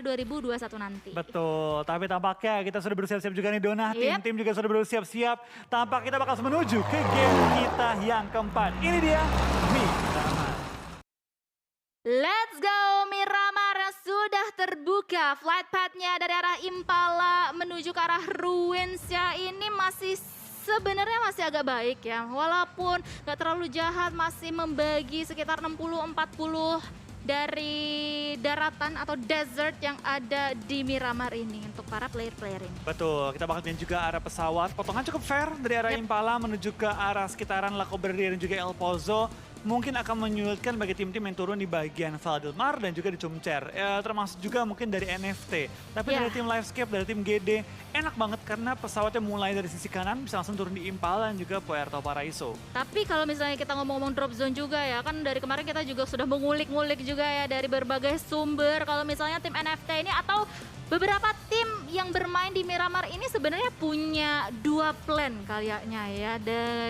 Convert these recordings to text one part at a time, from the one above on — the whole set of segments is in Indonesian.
2021 nanti. Betul, tapi tampaknya kita sudah bersiap-siap juga nih Dona. Yep. Tim-tim juga sudah bersiap-siap. Tampak kita bakal menuju ke game kita yang keempat. Ini dia, Miramar. Let's go, Miramar sudah terbuka. Flight path-nya dari arah Impala menuju ke arah Ruins ya. Ini masih sebenarnya masih agak baik ya. Walaupun gak terlalu jahat, masih membagi sekitar 60-40 dari daratan atau desert yang ada di Miramar ini untuk para player-player ini. Betul, kita bakal lihat juga arah pesawat. Potongan cukup fair dari arah Impala menuju ke arah sekitaran La Coberria dan juga El Pozo. Mungkin akan menyulitkan bagi tim-tim yang turun di bagian Valdemar dan juga di Cumcer. Termasuk juga mungkin dari NFT. Tapi dari tim Livescape, dari tim GD, enak banget karena pesawatnya mulai dari sisi kanan bisa langsung turun di Impala dan juga Puerto Paraiso. Tapi kalau misalnya kita ngomong-ngomong drop zone juga ya, kan dari kemarin kita juga sudah mengulik-ngulik juga ya dari berbagai sumber. Kalau misalnya tim NFT ini atau beberapa tim yang bermain di Miramar ini sebenarnya punya dua plan kayaknya ya.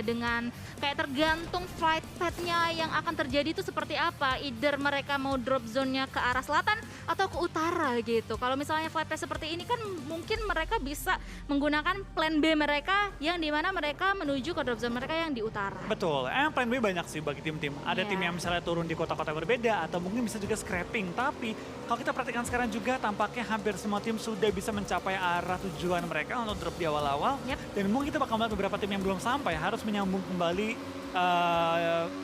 Dengan kayak tergantung flight path-nya yang akan terjadi itu seperti apa. Either mereka mau drop zone-nya ke arah selatan atau ke utara gitu. Kalau misalnya flight path seperti ini kan mungkin mereka bisa menggunakan plan B mereka yang dimana mereka menuju ke drop zone mereka yang di utara. Betul, plan B banyak sih bagi tim-tim. Ada tim yang misalnya turun di kota-kota berbeda atau mungkin bisa juga scrapping. Tapi kalau kita perhatikan sekarang juga tampaknya hampir semua tim sudah bisa mencapai arah tujuan mereka untuk drop di awal-awal. Dan mungkin kita bakal melihat beberapa tim yang belum sampai harus menyambung kembali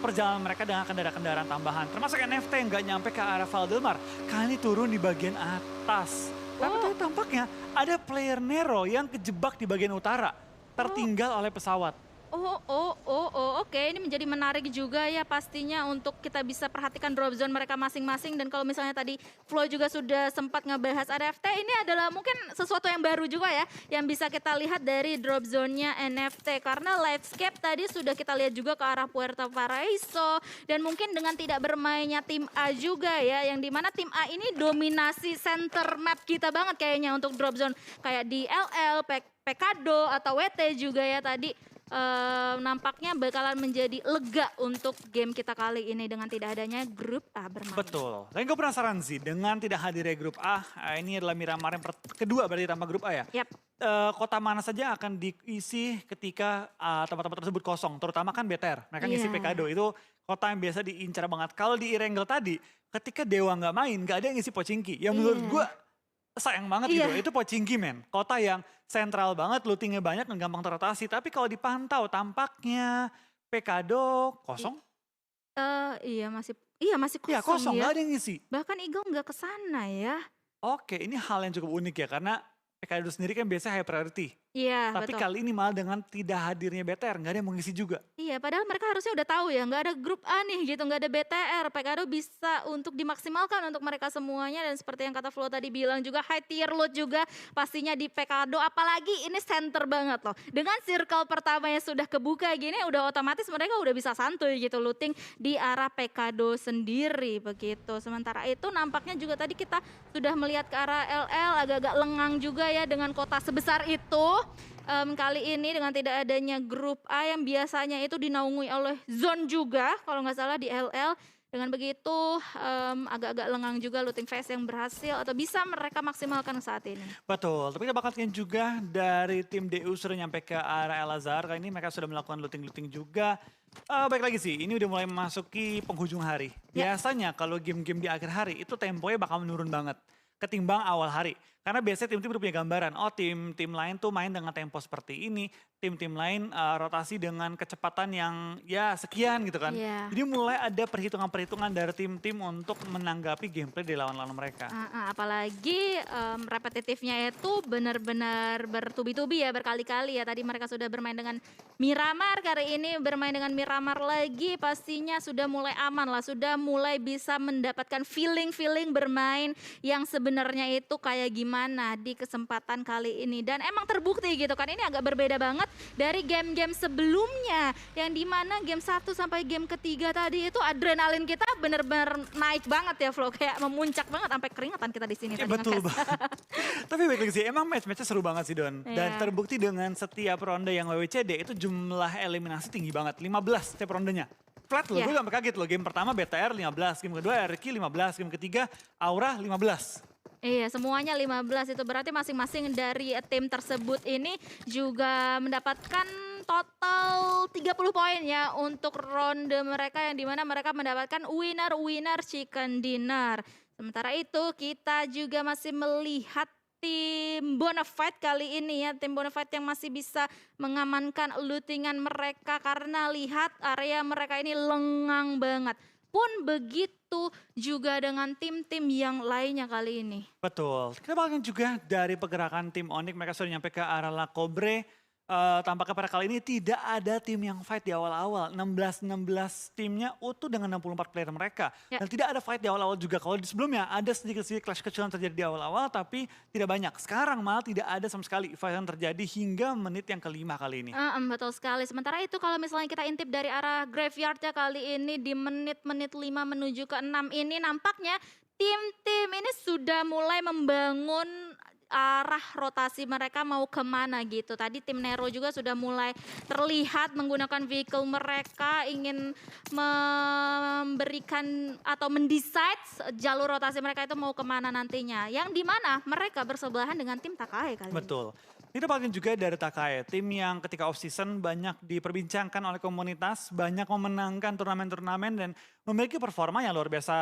perjalanan mereka dengan kendaraan-kendaraan tambahan. Termasuk NFT yang nggak nyampe ke arah Valdemar. Kali ini turun di bagian atas. Tapi tampaknya ada player Nero yang kejebak di bagian utara. Tertinggal oleh pesawat. Oke. Ini menjadi menarik juga ya pastinya untuk kita bisa perhatikan drop zone mereka masing-masing. Dan kalau misalnya tadi Flo juga sudah sempat ngebahas NFT, ini adalah mungkin sesuatu yang baru juga ya, yang bisa kita lihat dari drop zone-nya NFT. Karena Livescape tadi sudah kita lihat juga ke arah Puerto Paraiso. Dan mungkin dengan tidak bermainnya tim A juga ya, yang dimana tim A ini dominasi center map kita banget kayaknya untuk drop zone. Kayak di LL, Pekado atau WT juga ya tadi. Nampaknya bakalan menjadi lega untuk game kita kali ini dengan tidak adanya grup A bermain. Betul. Tapi gue penasaran sih dengan tidak hadirnya grup A, ini adalah Miramar yang kedua berarti tanpa grup A ya? Kota mana saja akan diisi ketika tempat-tempat tersebut kosong, terutama kan BTR, mereka ngisi Pekado, itu kota yang biasa diincar banget. Kalau di Irengel tadi, ketika Dewa nggak main, nggak ada yang ngisi Pochinki, yang menurut gue sayang banget gitu, itu Pochinki men. Kota yang sentral banget, lootingnya banyak dan gampang terotasi. Tapi kalau dipantau tampaknya Pekado kosong. Masih kosong ya. Kosong, nggak ada yang ngisi. Bahkan Eagle nggak kesana ya. Oke, ini hal yang cukup unik ya, karena Pekado sendiri kan biasanya high priority. Iya, tapi betul. kali ini malah dengan tidak hadirnya BTR, nggak ada yang mengisi juga. Iya, padahal mereka harusnya udah tahu ya, nggak ada grup A nih gitu, nggak ada BTR. Pekado bisa untuk dimaksimalkan untuk mereka semuanya. Dan seperti yang kata Flo tadi bilang juga, high tier loot juga pastinya di Pekado. Apalagi ini center banget loh. Dengan circle pertamanya sudah kebuka gini, udah otomatis mereka udah bisa santuy gitu looting di arah Pekado sendiri begitu. Sementara itu nampaknya juga tadi kita sudah melihat ke arah LL agak-agak lengang juga ya dengan kota sebesar itu. Kali ini dengan tidak adanya grup A yang biasanya itu dinaungi oleh zone juga kalau nggak salah di LL. Dengan begitu agak-agak lengang juga looting phase yang berhasil atau bisa mereka maksimalkan saat ini. Betul, tapi kita bakal lihat juga dari tim DU sudah nyampe ke arah El Azhar. Kali ini mereka sudah melakukan looting-looting juga. Baik lagi sih, ini udah mulai memasuki penghujung hari. Biasanya kalau game-game di akhir hari itu temponya bakal menurun banget ketimbang awal hari. Karena biasanya tim-tim udah punya gambaran, tim-tim lain tuh main dengan tempo seperti ini, tim-tim lain rotasi dengan kecepatan yang ya sekian gitu kan. Jadi mulai ada perhitungan-perhitungan dari tim-tim untuk menanggapi gameplay dari lawan-lawan mereka. Apalagi repetitifnya itu benar-benar bertubi-tubi ya, berkali-kali ya. Tadi mereka sudah bermain dengan Miramar, kali ini bermain dengan Miramar lagi, pastinya sudah mulai aman lah, sudah mulai bisa mendapatkan feeling-feeling bermain yang sebenarnya itu kayak gimana di kesempatan kali ini. Dan emang terbukti gitu kan, ini agak berbeda banget dari game-game sebelumnya yang dimana game 1 sampai game ketiga tadi itu adrenalin kita bener-bener naik banget ya Flo, kayak memuncak banget sampai keringetan kita di sini. Betul banget. Tapi baik lagi sih, emang match-matchnya seru banget sih Don. Dan terbukti dengan setiap ronde yang WWCD itu jumlah eliminasi tinggi banget, 15 setiap rondenya. Flat loh, gue sampai kaget loh. Game pertama BTR 15, game kedua RQ 15, game ketiga Aura 15. Iya, semuanya 15 itu berarti masing-masing dari tim tersebut ini juga mendapatkan total 30 poin ya untuk ronde mereka yang dimana mereka mendapatkan winner chicken dinner. Sementara itu kita juga masih melihat tim Bonafide kali ini ya, tim Bonafide yang masih bisa mengamankan lootingan mereka karena lihat area mereka ini lengang banget. Pun begitu juga dengan tim-tim yang lainnya kali ini. Betul. Kita bahkan juga dari pergerakan tim Onyx, mereka sudah nyampe ke arah La Cobre. Tampaknya pada kali ini tidak ada tim yang fight di awal-awal. 16-16 timnya utuh dengan 64 player mereka. Ya. Dan tidak ada fight di awal-awal juga. Kalau di sebelumnya ada sedikit-sedikit clash kecil yang terjadi di awal-awal tapi tidak banyak. Sekarang malah tidak ada sama sekali fight yang terjadi hingga menit yang kelima kali ini. Betul sekali. Sementara itu kalau misalnya kita intip dari arah graveyardnya kali ini di menit-menit 5 menuju ke 6 ini nampaknya tim-tim ini sudah mulai membangun arah rotasi mereka mau kemana gitu. Tadi tim Nero juga sudah mulai terlihat menggunakan vehicle mereka ingin memberikan atau mendesain jalur rotasi mereka itu mau kemana nantinya. Yang dimana mereka bersebelahan dengan tim Takai kali ini. Betul. Kita bagian juga dari Takai, tim yang ketika off-season banyak diperbincangkan oleh komunitas, banyak memenangkan turnamen-turnamen dan memiliki performa yang luar biasa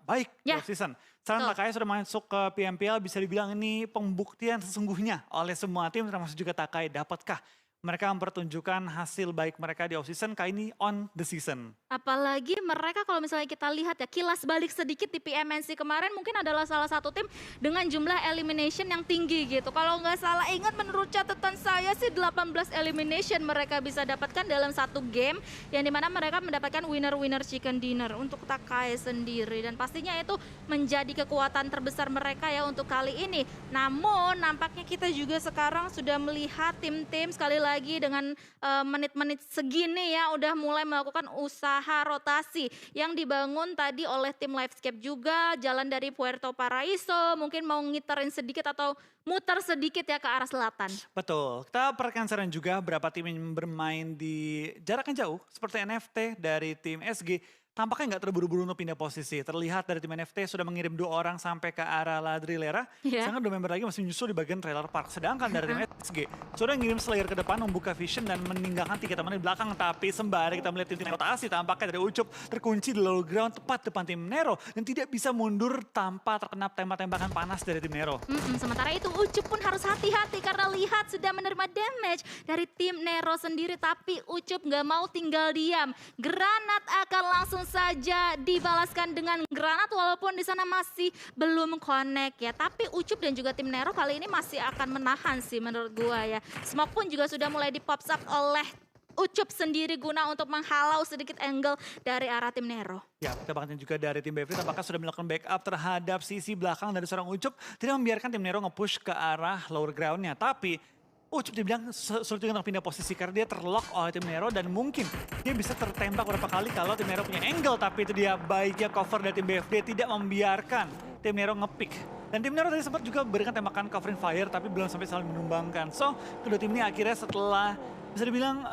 baik di Ya, off-season. Sekarang betul. Takai sudah masuk ke PMPL, bisa dibilang ini pembuktian sesungguhnya oleh semua tim, termasuk juga Takai. Dapatkah mereka mempertunjukkan hasil baik mereka di off-season, kali ini on the season? Apalagi mereka kalau misalnya kita lihat ya kilas balik sedikit di PMNC kemarin mungkin adalah salah satu tim dengan jumlah elimination yang tinggi gitu. Kalau nggak salah ingat menurut catatan saya sih 18 elimination mereka bisa dapatkan dalam satu game yang dimana mereka mendapatkan winner chicken dinner untuk Takai sendiri dan pastinya itu menjadi kekuatan terbesar mereka ya untuk kali ini. Namun nampaknya kita juga sekarang sudah melihat tim-tim sekali lagi dengan menit-menit segini ya udah mulai melakukan usaha rotasi yang dibangun tadi oleh tim Livescape juga jalan dari Puerto Paraiso mungkin mau ngiterin sedikit atau muter sedikit ya ke arah selatan. Betul, kita perhatikan sekarang juga berapa tim yang bermain di jarak yang jauh seperti NFT dari tim SG. Tampaknya nggak terburu-buru untuk pindah posisi. Terlihat dari tim NFT sudah mengirim 2 orang sampai ke arah Ladrilera. Iya. Sedangkan 2 member lagi masih menyusul di bagian trailer park. Sedangkan dari tim SG sudah ngirim Slayer ke depan membuka vision dan meninggalkan 3 teman di belakang. Tapi sembari kita melihat tim rotasi tampaknya dari Ucup terkunci di low ground tepat depan tim Nero. Dan tidak bisa mundur tanpa terkena tembak-tembakan panas dari tim Nero. Sementara itu Ucup pun harus hati-hati karena lihat sudah menerima damage dari tim Nero sendiri. Tapi Ucup nggak mau tinggal diam. Granat akan langsung saja dibalaskan dengan granat walaupun di sana masih belum connect ya. Tapi Ucup dan juga tim Nero kali ini masih akan menahan sih menurut gua ya. Smoke pun juga sudah mulai di-pops up oleh Ucup sendiri guna untuk menghalau sedikit angle dari arah tim Nero. Ya, kita bahkan juga dari tim BFT tampaknya sudah melakukan backup terhadap sisi belakang dari seorang Ucup. Tidak membiarkan tim Nero nge-push ke arah lower ground-nya. Tapi Ucup dibilang sulit juga untuk pindah posisi karena dia terlock oleh tim Nero dan mungkin dia bisa tertembak beberapa kali kalau tim Nero punya angle. Tapi itu dia baiknya cover dari tim BFD tidak membiarkan tim Nero nge-pick. Dan tim Nero tadi sempat juga berikan tembakan covering fire tapi belum sampai saling menumbangkan. So, kedua tim ini akhirnya setelah bisa dibilang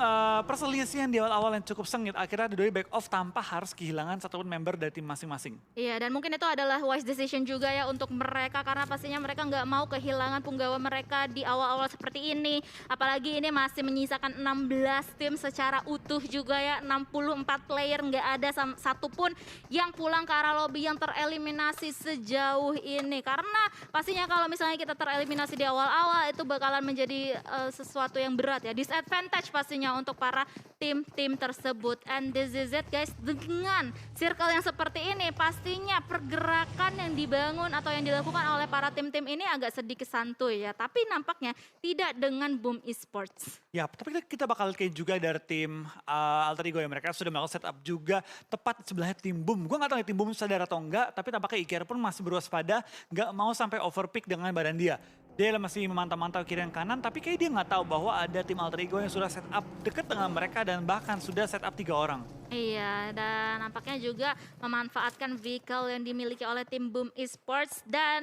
perselisihan di awal-awal yang cukup sengit, akhirnya Dodoi back off tanpa harus kehilangan satupun member dari tim masing-masing. Iya, dan mungkin itu adalah wise decision juga ya untuk mereka karena pastinya mereka nggak mau kehilangan punggawa mereka di awal-awal seperti ini. Apalagi ini masih menyisakan 16 tim secara utuh juga ya, 64 player nggak ada satupun yang pulang ke arah lobby yang tereliminasi sejauh ini. Karena pastinya kalau misalnya kita tereliminasi di awal-awal itu bakalan menjadi sesuatu yang berat ya, disadvantage pastinya untuk para tim-tim tersebut. And this is it guys, dengan circle yang seperti ini pastinya pergerakan yang dibangun atau yang dilakukan oleh para tim-tim ini agak sedikit santuy ya. Tapi nampaknya tidak dengan Boom Esports. Ya, tapi kita bakal lihat juga dari tim Alter Ego ya. Mereka sudah melakukan setup juga tepat sebelahnya tim Boom. Gue gak tahu tim Boom sadar atau enggak, tapi tampaknya Iker pun masih berwaspada, gak mau sampai overpick dengan badan dia. Dia masih memantau-mantau kiri dan kanan, tapi kayak dia nggak tahu bahwa ada tim Alter Ego yang sudah set up dekat dengan mereka dan bahkan sudah set up 3 orang. Iya, dan nampaknya juga memanfaatkan vehicle yang dimiliki oleh tim Boom Esports dan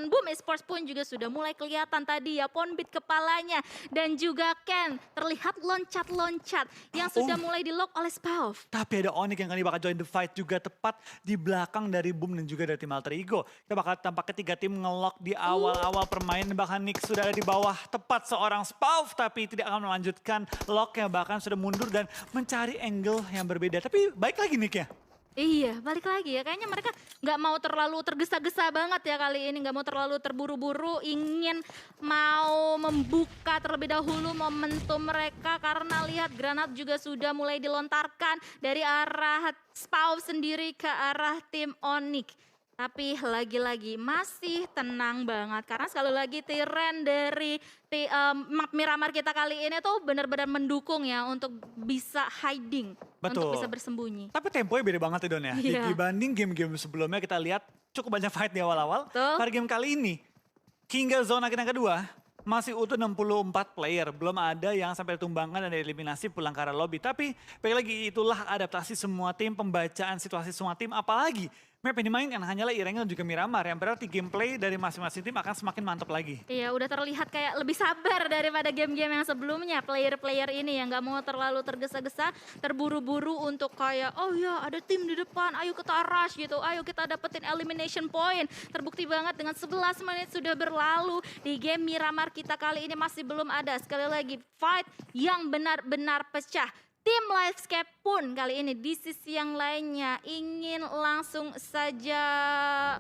Boom Esports pun juga sudah mulai kelihatan tadi ya Ponbit kepalanya dan juga Ken terlihat loncat-loncat yang Oh, sudah mulai di-lock oleh Spav. tapi ada Onyx yang kali bakal join the fight juga tepat di belakang dari Boom dan juga dari tim Alter Ego. Kita bakal tampaknya 3 tim ngelock di awal-awal permainan, bahkan Nick sudah ada di bawah tepat seorang Spav tapi tidak akan melanjutkan locknya, bahkan sudah mundur dan mencari angle yang berbeda. Tapi baik lagi Nick ya. Iya, balik lagi ya. Kayaknya mereka nggak mau terlalu tergesa-gesa banget ya kali ini. Nggak mau terlalu terburu-buru, ingin mau membuka terlebih dahulu momentum mereka. Karena lihat granat juga sudah mulai dilontarkan dari arah Spav sendiri ke arah tim Onyx. Tapi lagi-lagi masih tenang banget karena sekali lagi Tiren dari Miramar kita kali ini tuh benar-benar mendukung ya untuk bisa hiding, untuk Betul. bisa bersembunyi. Tapi temponya beda banget ya Don ya. Iya. Dibanding game-game sebelumnya kita lihat cukup banyak fight di awal-awal. Betul. Pada game kali ini, hingga zona kita yang kedua, masih utuh 64 player. Belum ada yang sampai ditumbangkan dan dieliminasi pulang ke arah lobby. Tapi baik lagi itulah adaptasi semua tim, pembacaan situasi semua tim. Apalagi map yang dimainkan hanyalah Irengel dan juga Miramar. Yang berarti gameplay dari masing-masing tim akan semakin mantap lagi. Iya, udah terlihat kayak lebih sabar daripada game-game yang sebelumnya. Player-player ini yang nggak mau terlalu tergesa-gesa, terburu-buru untuk kayak, oh ya ada tim di depan, ayo kita rush gitu, ayo kita dapetin elimination point. Terbukti banget dengan 11 menit sudah berlalu di game Miramar kita kali ini masih belum ada. Sekali lagi, fight yang benar-benar pecah. Tim Livescape pun kali ini di sisi yang lainnya ingin langsung saja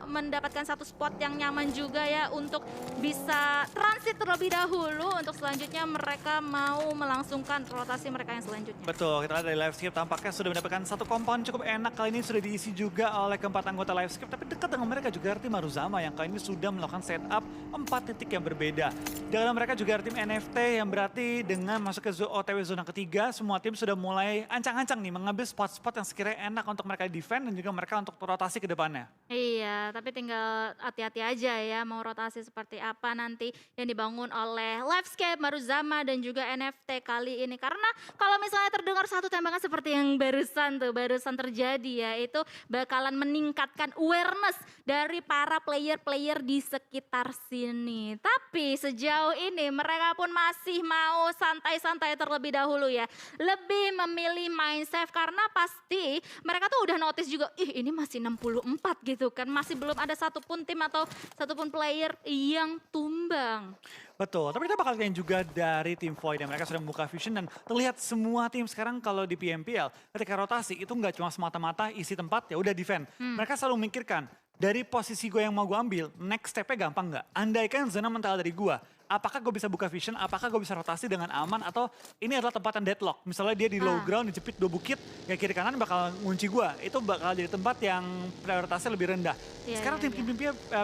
mendapatkan satu spot yang nyaman juga ya untuk bisa transit terlebih dahulu untuk selanjutnya mereka mau melangsungkan rotasi mereka yang selanjutnya. Betul, kita lihat dari Livescape tampaknya sudah mendapatkan satu compound cukup enak. Kali ini sudah diisi juga oleh keempat anggota Livescape. Tapi dekat dengan mereka juga tim Maruzama yang kali ini sudah melakukan setup 4 titik yang berbeda. Di dalam mereka juga tim NFT yang berarti dengan masuk ke OTW zona ketiga, semua tim sudah mulai ancang-ancang nih mengambil spot-spot yang sekiranya enak untuk mereka defend dan juga mereka untuk rotasi ke depannya. Iya, tapi tinggal hati-hati aja ya mau rotasi seperti apa nanti yang dibangun oleh Livescape, Maruzama dan juga NFT kali ini. Karena kalau misalnya terdengar satu tembakan seperti yang barusan terjadi ya, itu bakalan meningkatkan awareness dari para player-player di sekitar sini. Tapi sejauh ini mereka pun masih mau santai-santai terlebih dahulu ya. Lebih memilih main safe karena pasti mereka tuh udah notice juga, ih ini masih 64 gitu kan. Masih belum ada satupun tim atau satupun player yang tumbang. Betul, tapi kita bakal lihat juga dari tim Void yang mereka sudah membuka vision dan terlihat semua tim sekarang kalau di PMPL ketika rotasi itu nggak cuma semata-mata isi tempat ya udah defend. Mereka selalu memikirkan dari posisi gue yang mau gue ambil, next step-nya gampang nggak? Andaikan zona mental dari gue, apakah gue bisa buka vision, apakah gue bisa rotasi dengan aman atau ini adalah tempat yang deadlock. Misalnya dia di low ground, dijepit 2 bukit, ya kiri kanan bakal ngunci gue. Itu bakal jadi tempat yang prioritasnya lebih rendah. Iya, Sekarang iya, tim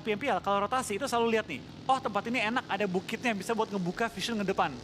PMPL kalau rotasi itu selalu lihat nih, oh tempat ini enak ada bukitnya bisa buat ngebuka vision ke depan.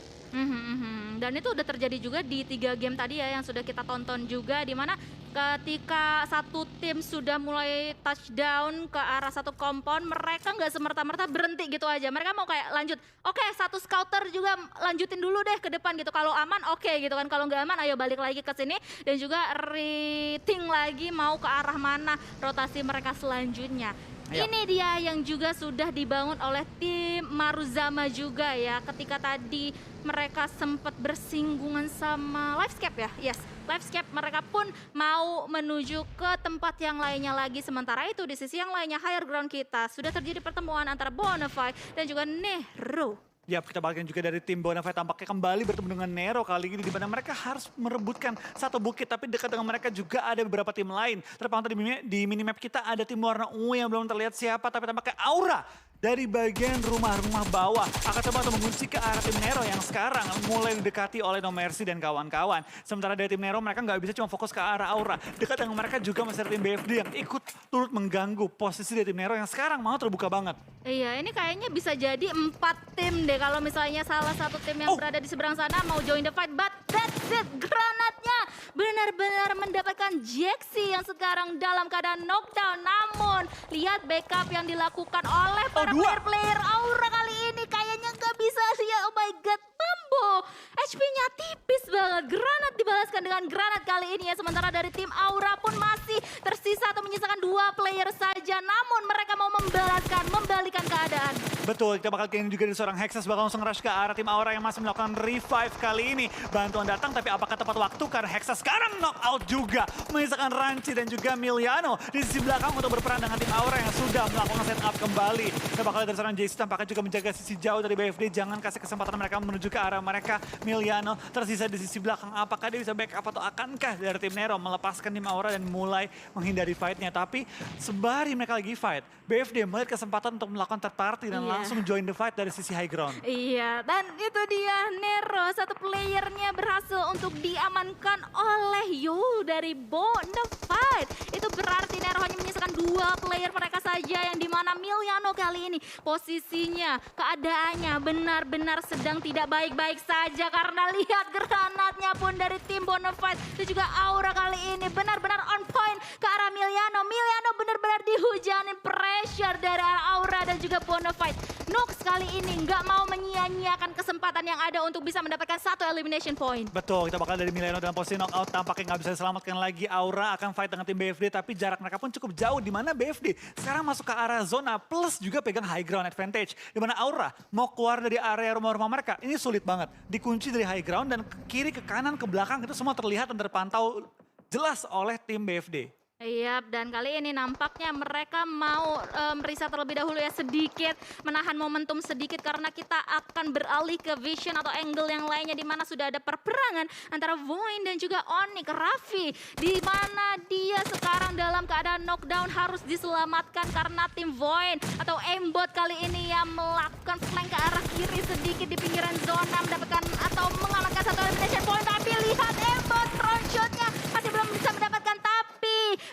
Dan itu udah terjadi juga di 3 game tadi ya yang sudah kita tonton juga, di mana ketika satu tim sudah mulai touchdown ke arah satu compound, mereka nggak semerta-merta berhenti gitu aja. Mereka mau kayak lanjut, oke satu scouter juga lanjutin dulu deh ke depan gitu. Kalau aman oke gitu kan, kalau nggak aman ayo balik lagi ke sini dan juga rating lagi mau ke arah mana rotasi mereka selanjutnya. Iya. Ini dia yang juga sudah dibangun oleh tim Maruzama juga ya. Ketika tadi mereka sempat bersinggungan sama Livescape ya. Yes, Livescape mereka pun mau menuju ke tempat yang lainnya lagi. Sementara itu di sisi yang lainnya higher ground kita sudah terjadi pertemuan antara Bonafide dan juga Nero. Ya, kita balikin juga dari tim Bonafide tampaknya kembali bertemu dengan Nero kali ini di mana mereka harus merebutkan satu bukit, tapi dekat dengan mereka juga ada beberapa tim lain. Terpantau di minimap kita ada tim warna ungu yang belum terlihat siapa, tapi tampaknya Aura dari bagian rumah-rumah bawah akan coba untuk mengunci ke arah tim Nero yang sekarang mulai didekati oleh No Mercy dan kawan-kawan. Sementara dari tim Nero mereka nggak bisa cuma fokus ke arah Aura. Dekat dengan mereka juga masih ada tim BFD yang ikut turut mengganggu posisi dari tim Nero yang sekarang mau terbuka banget. Iya, ini kayaknya bisa jadi 4 tim deh kalau misalnya salah satu tim yang berada di seberang sana mau join the fight. But that's it, granatnya benar-benar mendapatkan Jaxi yang sekarang dalam keadaan knockdown. Namun lihat backup yang dilakukan oleh para player-player Aura kali ini kayaknya nggak bisa lihat. Oh my god, Mambo HP-nya tipis banget. Granat dibalaskan dengan granat kali ini ya. Sementara dari tim Aura pun masih tersisa atau menyisakan 2 player saja. Namun mereka mau membalikan keadaan. Betul, kita bakal kini juga dari seorang Hexas bakal langsung rush ke arah tim Aura yang masih melakukan revive kali ini. Bantuan datang tapi apakah tepat waktu karena Hexas sekarang knock out juga. Menyisakan Ranci dan juga Miliano di sisi belakang untuk berperan dengan tim Aura yang sudah melakukan setup kembali. Kita bakal lihat dari seorang JC tampaknya juga menjaga sisi jauh dari BFD. Jangan kasih kesempatan mereka menuju ke arah mereka. Miliano tersisa di sisi belakang. Apakah dia bisa backup atau akankah dari tim Nero melepaskan tim Aura dan mulai menghindari fight-nya. Tapi sembari mereka lagi fight, BFD melihat kesempatan untuk melakukan third party dan langsung join the fight dari sisi high ground. Iya, dan itu dia Nero, satu playernya berhasil untuk diamankan oleh Yu dari Bonafide. Itu berarti Nero hanya menyisakan 2 player mereka saja yang dimana Miliano kali ini posisinya, keadaannya benar-benar sedang tidak baik-baik saja karena lihat granatnya pun dari tim Bonafide dan juga Aura kali ini benar-benar on point ke arah Miliano. Miliano benar-benar dihujanin pressure dari arah Aura dan juga Bonafide. Nux kali ini nggak mau menyia-nyiakan kesempatan yang ada untuk bisa mendapatkan 1 elimination point. Betul, kita bakal dari Miliano dalam posisi knockout. Tampaknya nggak bisa diselamatkan lagi. Aura akan fight dengan tim BFD, tapi jarak mereka pun cukup jauh. Di mana BFD sekarang masuk ke arah zona plus juga pegang high ground advantage. Di mana Aura mau keluar dari area rumah-rumah mereka. Ini sulit banget. Dikunci dari high ground dan ke kiri, ke kanan, ke belakang itu semua terlihat dan terpantau jelas oleh tim BFD. Iya, dan kali ini nampaknya mereka mau merisa terlebih dahulu ya sedikit, menahan momentum sedikit karena kita akan beralih ke vision atau angle yang lainnya di mana sudah ada perperangan antara Void dan juga Onyx. Raffi di mana dia sekarang dalam keadaan knockdown harus diselamatkan karena tim Void atau aimbot kali ini yang melakukan flank ke arah kiri sedikit di pinggiran zona mendapatkan atau mengamankan 1 elimination point, tapi lihat aimbot front shotnya masih belum bisa mendapatkan, tapi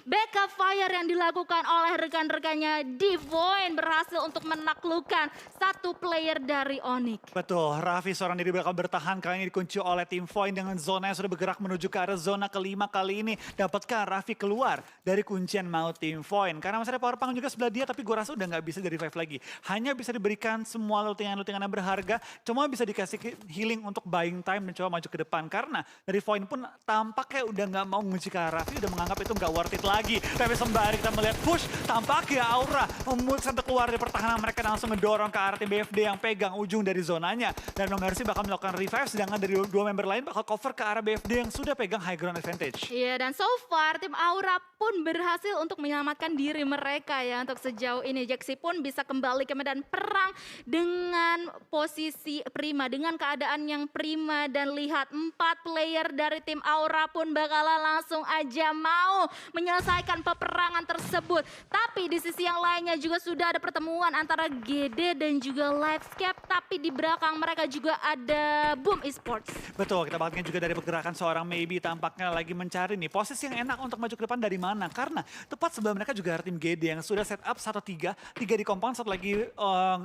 backup fire yang dilakukan oleh rekan-rekannya di Void berhasil untuk menaklukkan 1 player dari Onyx. Betul, Raffi seorang diri bakal bertahan kali ini dikunci oleh tim Void dengan zona yang sudah bergerak menuju ke arah zona kelima kali ini. Dapatkah Raffi keluar dari kuncian maut tim Void? Karena masih ada power punk juga sebelah dia, tapi gue rasa udah nggak bisa di revive lagi. Hanya bisa diberikan semua lootingan-lootingan yang berharga, cuma bisa dikasih healing untuk buying time dan coba maju ke depan. Karena dari Void pun tampaknya udah nggak mau mengunci ke arah Raffi, udah menganggap itu nggak worth it lagi. Tapi sembari kita melihat push, tampaknya Aura memutuskan untuk keluar dari pertahanan mereka dan langsung ngedorong ke arah tim BFD yang pegang ujung dari zonanya. Dan Nongarsi bakal melakukan revive, sedangkan dari 2 member lain bakal cover ke arah BFD yang sudah pegang high ground advantage. Iya, dan so far tim Aura pun berhasil untuk menyelamatkan diri mereka ya untuk sejauh ini. Jaxi pun bisa kembali ke medan perang dengan posisi prima, dengan keadaan yang prima, dan lihat 4 player dari tim Aura pun bakalan langsung aja mau menyelesaikan peperangan tersebut. Tapi di sisi yang lainnya juga sudah ada pertemuan antara GD dan juga Livescape, tapi di belakang mereka juga ada Boom Esports. Betul, kita bakal juga dari pergerakan seorang Maybe tampaknya lagi mencari nih posisi yang enak untuk maju ke depan dari mana. Karena tepat sebelah mereka juga ada tim GD yang sudah set up 1-3, 3 di compound, 1 lagi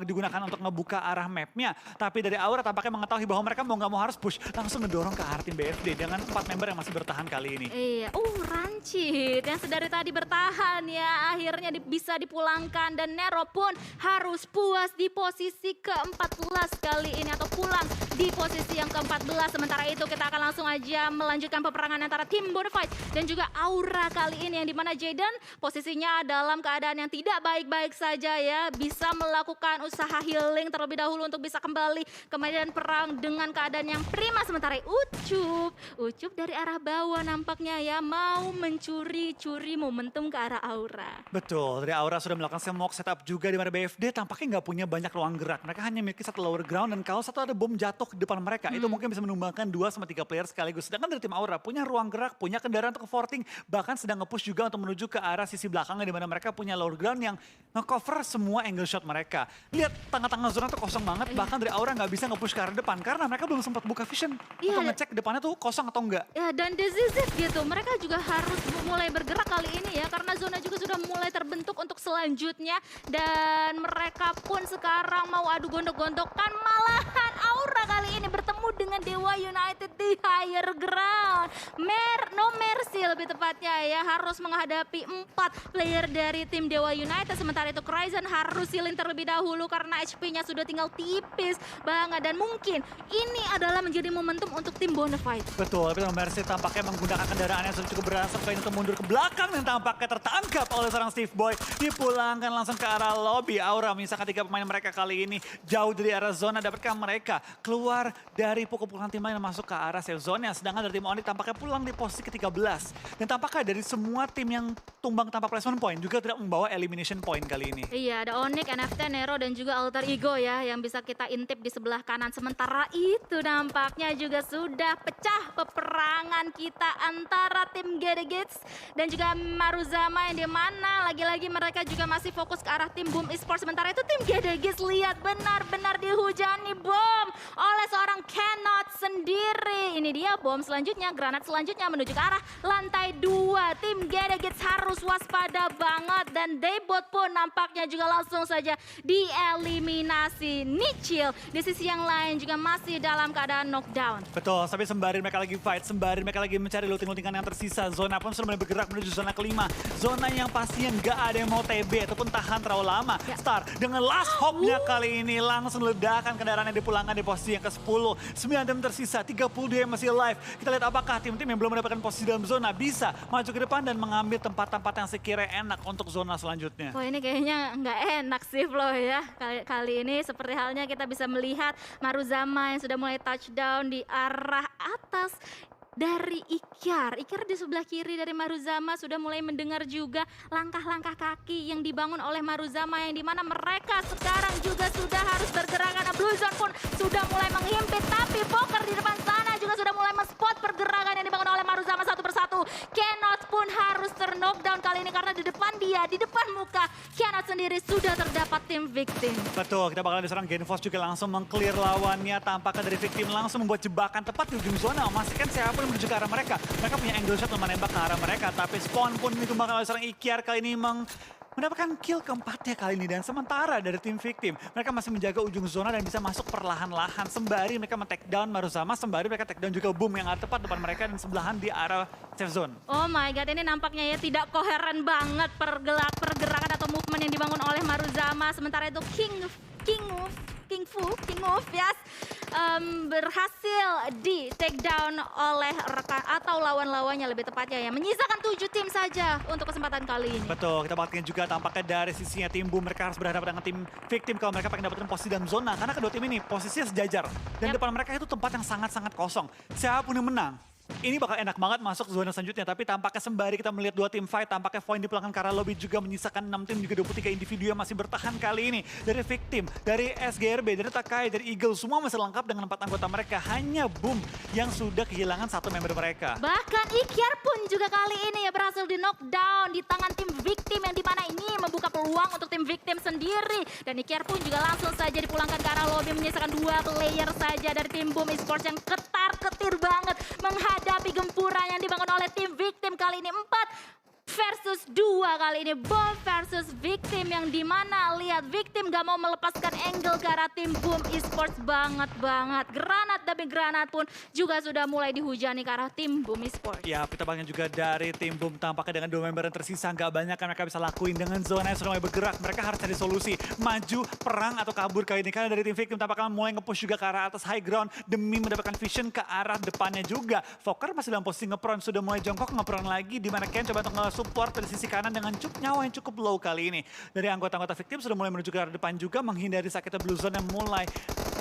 digunakan untuk ngebuka arah mapnya. Tapi dari Aura tampaknya mengetahui bahwa mereka mau nggak mau harus push, langsung ngedorong ke arah tim BFD dengan 4 member yang masih bertahan kali ini. Iya, Rancid yang sedari tadi bertahan ya akhirnya bisa dipulangkan, dan Nero pun harus puas di posisi ke-14 kali ini atau pulang di posisi yang ke-14. Sementara itu kita akan langsung aja melanjutkan peperangan antara tim Bonafide dan juga Aura kali ini yang dimana Jaden posisinya dalam keadaan yang tidak baik-baik saja ya, bisa melakukan usaha healing terlebih dahulu untuk bisa kembali ke medan perang dengan keadaan yang prima. Sementara Ucup dari arah bawah nampaknya ya mau mencuri momentum ke arah Aura. Betul, dari Aura sudah melakukan smoke setup juga di mana BFD tampaknya nggak punya banyak ruang gerak. Mereka hanya memiliki 1 lower ground dan kalau 1 ada bom jatuh di depan mereka, itu mungkin bisa menumbangkan 2-3 player sekaligus. Sedangkan dari tim Aura punya ruang gerak, punya kendaraan untuk forting, bahkan sedang nge-push juga untuk menuju ke arah sisi belakangnya di mana mereka punya lower ground yang nge-cover semua angle shot mereka. Lihat tengah-tengah zona tuh kosong banget, bahkan dari Aura nggak bisa nge-push ke arah depan karena mereka belum sempat buka vision untuk ngecek depannya tuh kosong atau enggak. Ya, dan decisive gitu, mereka juga harus mulai bergerak kali ini ya karena zona juga sudah mulai terbentuk untuk selanjutnya, dan mereka pun sekarang mau adu gondok-gondokan, malahan Aura Pura kali ini bertemu dengan Dewa United di higher ground. No mercy lebih tepatnya ya, harus menghadapi 4 player dari tim Dewa United. Sementara itu Cryzen harus healing terlebih dahulu karena HP-nya sudah tinggal tipis banget. Dan mungkin ini adalah menjadi momentum untuk tim Bonafide. Betul, tapi Mercy tampaknya menggunakan kendaraan yang sudah cukup berasa kali untuk mundur ke belakang dan tampaknya tertangkap oleh seorang Steve Boy. Dipulangkan langsung ke arah lobby. Aura menyisakan 3 pemain mereka kali ini jauh dari arah zona. Dapatkah mereka keluar dari pukul-pukulan tim lain dan masuk ke arah safe zone-nya. Sedangkan dari tim Onyx tampaknya pulang di posisi ke-13. Dan tampaknya dari semua tim yang tumbang tanpa placement point juga tidak membawa elimination point kali ini. Iya, ada Onyx, NFT, Nero, dan juga Alter Ego ya yang bisa kita intip di sebelah kanan. Sementara itu nampaknya juga sudah pecah peperangan kita antara tim Gedegets dan juga Maruzama yang dimana lagi-lagi mereka juga masih fokus ke arah tim Boom Esports. Sementara itu tim Gedegets lihat benar-benar dihujani bom oleh seorang Cannot sendiri. Ini dia bom selanjutnya, granat selanjutnya menuju ke arah lantai 2. Tim Gedegets harus waspada banget dan Daybot pun nampaknya juga langsung saja dieliminasi. Nichil di sisi yang lain juga masih dalam keadaan knockdown. Betul, tapi sembari mereka lagi fight, sembari mereka lagi mencari looting-lootingan yang tersisa, zona pun sudah mulai bergerak menuju zona ke-5. Zona yang pastinya nggak ada yang mau TB ataupun tahan terlalu lama. Ya. Star dengan last hope-nya kali ini langsung ledakan kendaraan yang dipulangkan di posisi yang ke-10. 9 tim tersisa, 32 yang masih alive. Kita lihat apakah tim-tim yang belum mendapatkan posisi dalam zona bisa maju ke depan dan mengambil tempat-tempat yang sekiranya enak untuk zona selanjutnya. Wah, ini kayaknya nggak enak sih Flo ya. Kali ini seperti halnya kita bisa melihat Maruzama yang sudah mulai touchdown di arah atas dari Ikyar. Ikyar di sebelah kiri dari Maruzama sudah mulai mendengar juga langkah-langkah kaki yang dibangun oleh Maruzama yang dimana mereka sekarang juga sudah harus bergerak karena Blue Zone pun sudah mulai menghimpit. Tapi Poker di depan sana juga sudah mulai men-spot pergerakan yang dibangun oleh Maruzama satu persatu. Cannot pun harus ter-knockdown kali ini karena di depan dia, di depan muka Cannot sendiri sudah terdapat tim victim. Betul, kita bakalan diserang Genfos juga langsung meng-clear lawannya. Tampaknya dari victim langsung membuat jebakan tepat di ujung zona. Memastikan siapa yang menuju ke arah mereka. Mereka punya angle shot yang menembak ke arah mereka. Tapi spawn pun ditumbangkan oleh seorang Ikyar kali ini mendapatkan kill keempatnya kali ini. Dan sementara dari tim victim, mereka masih menjaga ujung zona dan bisa masuk perlahan-lahan. Sembari mereka men-take down Maruzama, sembari mereka take down juga Boom yang ada tepat depan mereka dan sebelahan di arah safe zone. Oh my god, ini nampaknya ya tidak koheren banget pergerakan atau movement yang dibangun oleh Maruzama. Sementara itu King Fu, yes, berhasil di take down oleh rekan atau lawan-lawannya lebih tepatnya ya. Menyisakan 7 tim saja untuk kesempatan kali ini. Betul, kita bakal juga tampaknya dari sisinya tim Boom mereka harus berhadapan dengan tim victim kalau mereka pengen dapetin posisi dalam zona. Karena kedua tim ini posisinya sejajar dan depan mereka itu tempat yang sangat-sangat kosong. Siapapun yang menang, ini bakal enak banget masuk zona selanjutnya. Tapi tampaknya sembari kita melihat 2 tim fight, tampaknya Void dipulangkan ke arah lobby juga menyisakan 6 tim, juga 23 individu yang masih bertahan kali ini. Dari victim, dari SGRB, dari Takai, dari Eagle, semua masih lengkap dengan 4 anggota mereka. Hanya Boom yang sudah kehilangan 1 member mereka. Bahkan Ikyar pun juga kali ini ya berhasil di knockdown di tangan tim victim yang dimana ini membuka peluang untuk tim victim sendiri. Dan Ikyar pun juga langsung saja dipulangkan ke arah lobby menyisakan 2 player saja dari tim Boom Esports yang ketar-ketir banget menghadapi gempuran yang dibangun oleh tim victim kali ini. 4 versus 2 kali ini, Boom versus victim yang dimana lihat victim gak mau melepaskan angle ke arah tim Boom Esports banget. Granat demi granat pun juga sudah mulai dihujani ke arah tim Boom Esports. Ya, kita bangun juga dari tim Boom tampaknya dengan 2 member yang tersisa gak banyak yang mereka bisa lakuin dengan zona yang sudah mulai bergerak. Mereka harus cari solusi, maju, perang atau kabur kali ini. Karena dari tim victim tampaknya mulai nge-push juga ke arah atas high ground demi mendapatkan vision ke arah depannya juga. Fokker masih dalam posisi nge-prone, sudah mulai jongkok nge-prone lagi dimana Ken coba untuk support dari sisi kanan dengan nyawa yang cukup low kali ini. Dari anggota-anggota victim sudah mulai menuju ke arah depan juga menghindari sakitnya Blue Zone yang mulai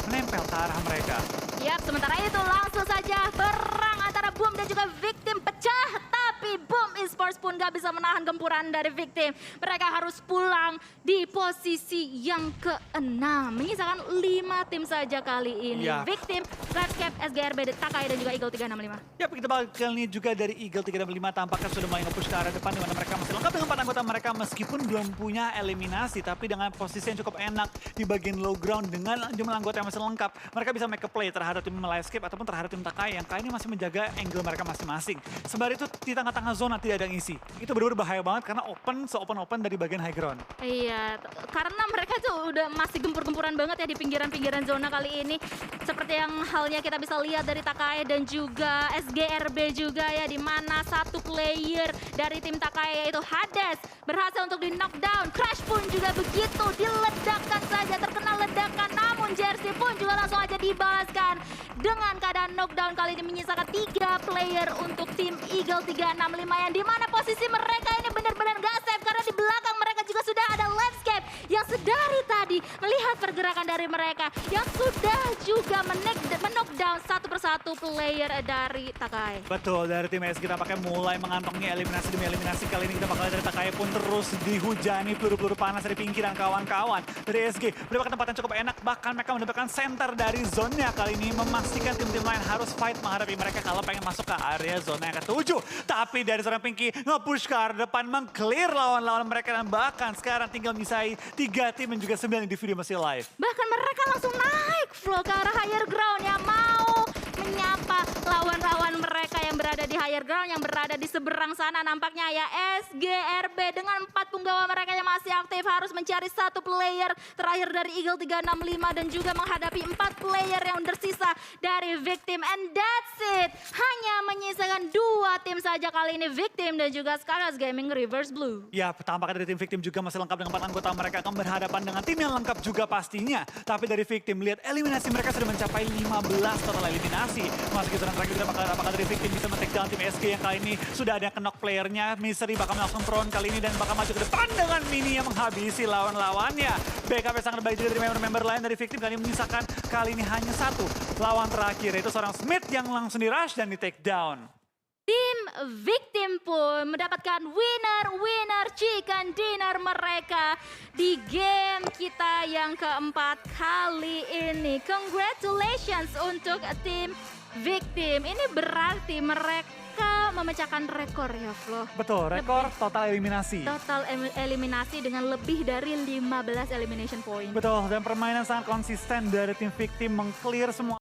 menempel ke arah mereka. Yap, sementara itu langsung saja perang antara Boom dan juga victim pecah. Tapi Boom Esports pun gak bisa menahan gempuran dari victim. Mereka harus pulang di posisi yang ke-6. Menyisakan 5 tim saja kali ini. Ya. Victim, Redcap, SGRB, Takai dan juga Eagle 365. Ya, kita bakal ini juga dari Eagle 365 tampaknya sudah mulai nge-push ke arah depan di mana mereka masih lengkap dengan 4 anggota mereka meskipun belum punya eliminasi, tapi dengan posisi yang cukup enak di bagian low ground dengan jumlah anggota yang masih lengkap, mereka bisa make a play terhadap tim Livescape ataupun terhadap tim Takai yang kali ini masih menjaga angle mereka masing-masing. Sembari itu di tangga tengah-tengah zona tidak ada yang isi. Itu benar-benar bahaya banget karena se-open dari bagian high ground. Iya, karena mereka tuh udah masih gempur-gempuran banget ya di pinggiran-pinggiran zona kali ini. Seperti yang halnya kita bisa lihat dari Takae dan juga SGRB juga ya, di mana satu player dari tim Takae yaitu Hades berhasil untuk di knockdown. Crash pun juga begitu, diledakkan saja, terkena ledakan, namun Jersey pun juga langsung aja dibalaskan dengan keadaan knockdown. Kali ini menyisakan 3 player untuk tim Eagle 365 yang dimana posisi mereka ini benar-benar gak safe karena di belakang mereka juga sudah ada landscape yang sedari tadi melihat pergerakan dari mereka yang sudah juga men-knockdown satu persatu player dari Takae. Betul, dari tim SG kita pakai mulai mengantongi eliminasi demi eliminasi. Kali ini kita bakal lihat dari Takae pun terus dihujani peluru-peluru panas dari Pinky dan kawan-kawan. Dari SG mendapatkan tempat yang cukup enak, bahkan mereka mendapatkan center dari zone-nya. Kali ini memastikan tim-tim lain harus fight menghadapi mereka kalau pengen masuk ke area zona yang ke-7. Tapi dari seorang Pinky nge-push ke arah depan, meng-clear lawan-lawan mereka, dan bahkan sekarang tinggal misai 3 tim dan juga 9 individu masih live. Bahkan mereka langsung naik flow ke arah higher ground yang mau menyapa lawan-lawan mereka yang berada di higher ground, yang berada di seberang sana nampaknya ya. SGRB dengan 4 punggawa mereka yang masih aktif harus mencari satu player terakhir dari Eagle 365 dan juga menghadapi 4 player yang tersisa dari Victim, and that's it. Hanya menyisakan 2 tim saja kali ini, Victim dan juga Scarlet Gaming Reverse Blue. Ya, tampaknya dari tim Victim juga masih lengkap dengan 4 anggota. Mereka akan berhadapan dengan tim yang lengkap juga pastinya. Tapi dari Victim, lihat eliminasi mereka sudah mencapai 15 total eliminasi. Masuk ke zona terakhir, kita apakah dari Victim bisa men-take down tim SG yang kali ini sudah ada knock playernya. Misery bakal melakukan prone kali ini dan bakal maju ke depan dengan Mini yang menghabisi lawan-lawannya. Backup yang sangat baik juga dari member-member lain dari Victim. Kali ini menyisakan kali ini hanya 1 lawan terakhir, yaitu seorang Smith yang langsung di-rush dan di-take down. Tim Victim pun mendapatkan winner chicken dinner mereka di game kita yang keempat kali ini. Congratulations untuk tim Victim. Ini berarti mereka memecahkan rekor ya, Flo. Betul, rekor total eliminasi. Total eliminasi dengan lebih dari 15 elimination point. Betul, dan permainan sangat konsisten dari tim Victim, meng-clear semua